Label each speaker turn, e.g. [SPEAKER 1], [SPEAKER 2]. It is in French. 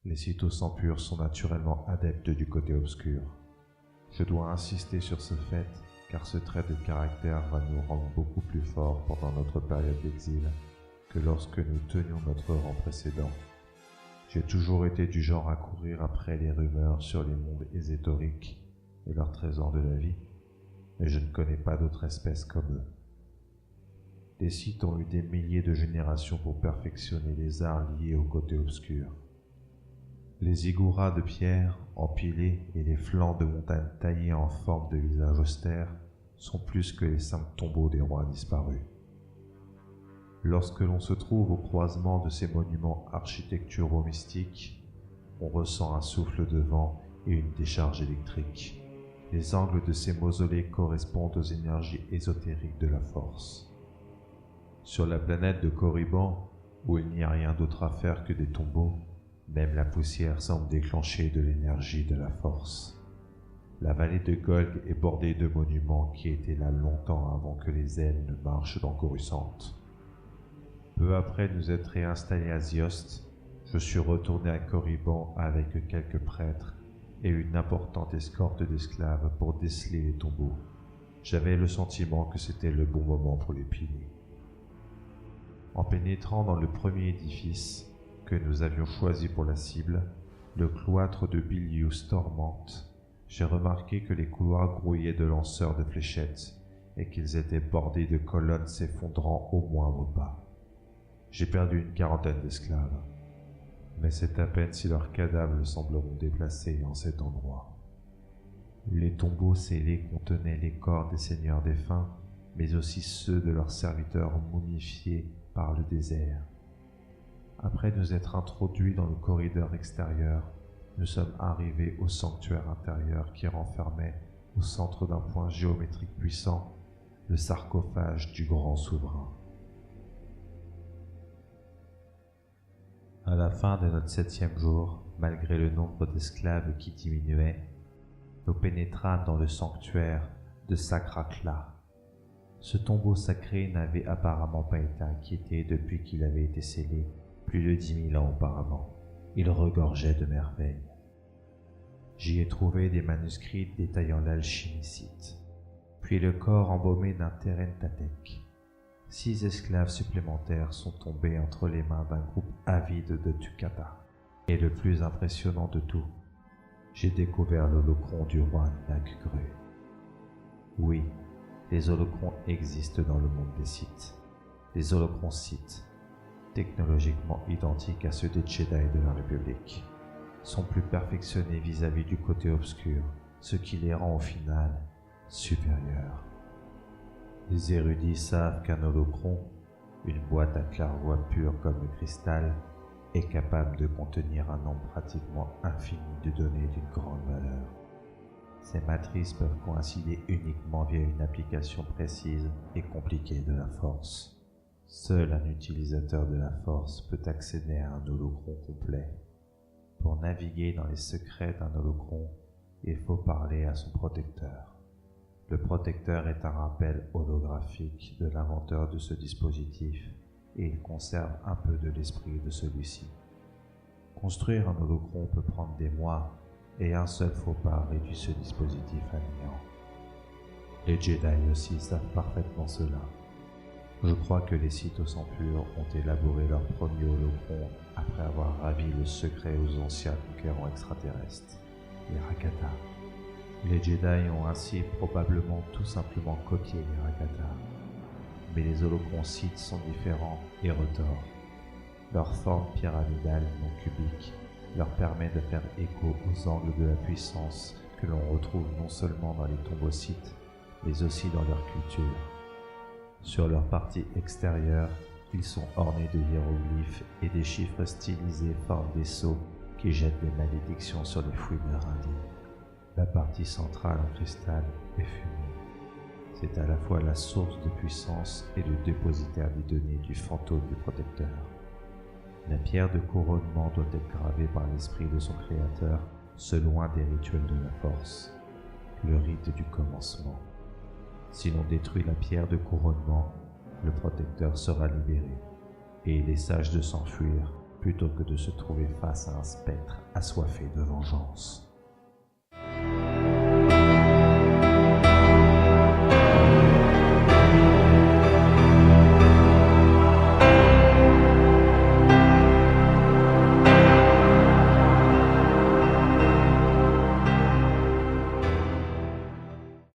[SPEAKER 1] Les Sithos sang pur sont naturellement adeptes du côté obscur. Je dois insister sur ce fait, car ce trait de caractère va nous rendre beaucoup plus forts pendant notre période d'exil que lorsque nous tenions notre rang précédent. J'ai toujours été du genre à courir après les rumeurs sur les mondes ésotériques et leurs trésors de la vie, mais je ne connais pas d'autres espèces comme eux. Les Sith ont eu des milliers de générations pour perfectionner les arts liés au côté obscur. Les ziggourats de pierre empilés et les flancs de montagnes taillées en forme de visages austères sont plus que les simples tombeaux des rois disparus. Lorsque l'on se trouve au croisement de ces monuments architecturaux mystiques, on ressent un souffle de vent et une décharge électrique. Les angles de ces mausolées correspondent aux énergies ésotériques de la force. Sur la planète de Korriban, où il n'y a rien d'autre à faire que des tombeaux, même la poussière semble déclencher de l'énergie de la force. La vallée de Golg est bordée de monuments qui étaient là longtemps avant que les ailes ne marchent dans Coruscant. Peu après nous être réinstallés à Ziost, je suis retourné à Korriban avec quelques prêtres et une importante escorte d'esclaves pour déceler les tombeaux. J'avais le sentiment que c'était le bon moment pour les piler. En pénétrant dans le premier édifice que nous avions choisi pour la cible, le cloître de Bilius Tormente, j'ai remarqué que les couloirs grouillaient de lanceurs de fléchettes et qu'ils étaient bordés de colonnes s'effondrant au moindre pas. J'ai perdu une quarantaine d'esclaves, mais c'est à peine si leurs cadavres sembleront déplacés en cet endroit. Les tombeaux scellés contenaient les corps des seigneurs défunts, mais aussi ceux de leurs serviteurs momifiés par le désert. Après nous être introduits dans le corridor extérieur, nous sommes arrivés au sanctuaire intérieur qui renfermait, au centre d'un point géométrique puissant, le sarcophage du grand souverain. À la fin de notre 7e jour, malgré le nombre d'esclaves qui diminuait, nous pénétrâmes dans le sanctuaire de Sakrakla. Ce tombeau sacré n'avait apparemment pas été inquiété depuis qu'il avait été scellé plus de 10 000 ans auparavant. Il regorgeait de merveilles. J'y ai trouvé des manuscrits détaillant l'alchimie sith, puis le corps embaumé d'un Terentatek. 6 esclaves supplémentaires sont tombés entre les mains d'un groupe avide de Tukata. Et le plus impressionnant de tout, j'ai découvert l'holocron du roi Nagru. Oui, les holocrons existent dans le monde des Sith. Les holocrons Sith, technologiquement identiques à ceux des Jedi de la République, sont plus perfectionnés vis-à-vis du côté obscur, ce qui les rend au final supérieurs. Les érudits savent qu'un holocron, une boîte à claire-voie pure comme le cristal, est capable de contenir un nombre pratiquement infini de données d'une grande valeur. Ces matrices peuvent coïncider uniquement via une application précise et compliquée de la force. Seul un utilisateur de la force peut accéder à un holocron complet. Pour naviguer dans les secrets d'un holocron, il faut parler à son protecteur. Le protecteur est un rappel holographique de l'inventeur de ce dispositif et il conserve un peu de l'esprit de celui-ci. Construire un holocron peut prendre des mois et un seul faux pas réduit ce dispositif à néant. Les Jedi aussi savent parfaitement cela. Je crois que les Sithos sang pur ont élaboré leur premier holocron après avoir ravi le secret aux anciens conquérants extraterrestres, les Rakata. Les Jedi ont ainsi probablement tout simplement copié les Rakata. Mais les holocrons Sith sont différents et retors. Leur forme pyramidale non cubique leur permet de faire écho aux angles de la puissance que l'on retrouve non seulement dans les tombeaux Sith, mais aussi dans leur culture. Sur leur partie extérieure, ils sont ornés de hiéroglyphes et des chiffres stylisés forment des sceaux qui jettent des malédictions sur les fouineurs indiens. La partie centrale en cristal est fumée. C'est à la fois la source de puissance et le dépositaire des données du fantôme du protecteur. La pierre de couronnement doit être gravée par l'esprit de son créateur selon un des rituels de la force, le rite du commencement. Si l'on détruit la pierre de couronnement, le protecteur sera libéré, et il est sage de s'enfuir plutôt que de se trouver face à un spectre assoiffé de vengeance.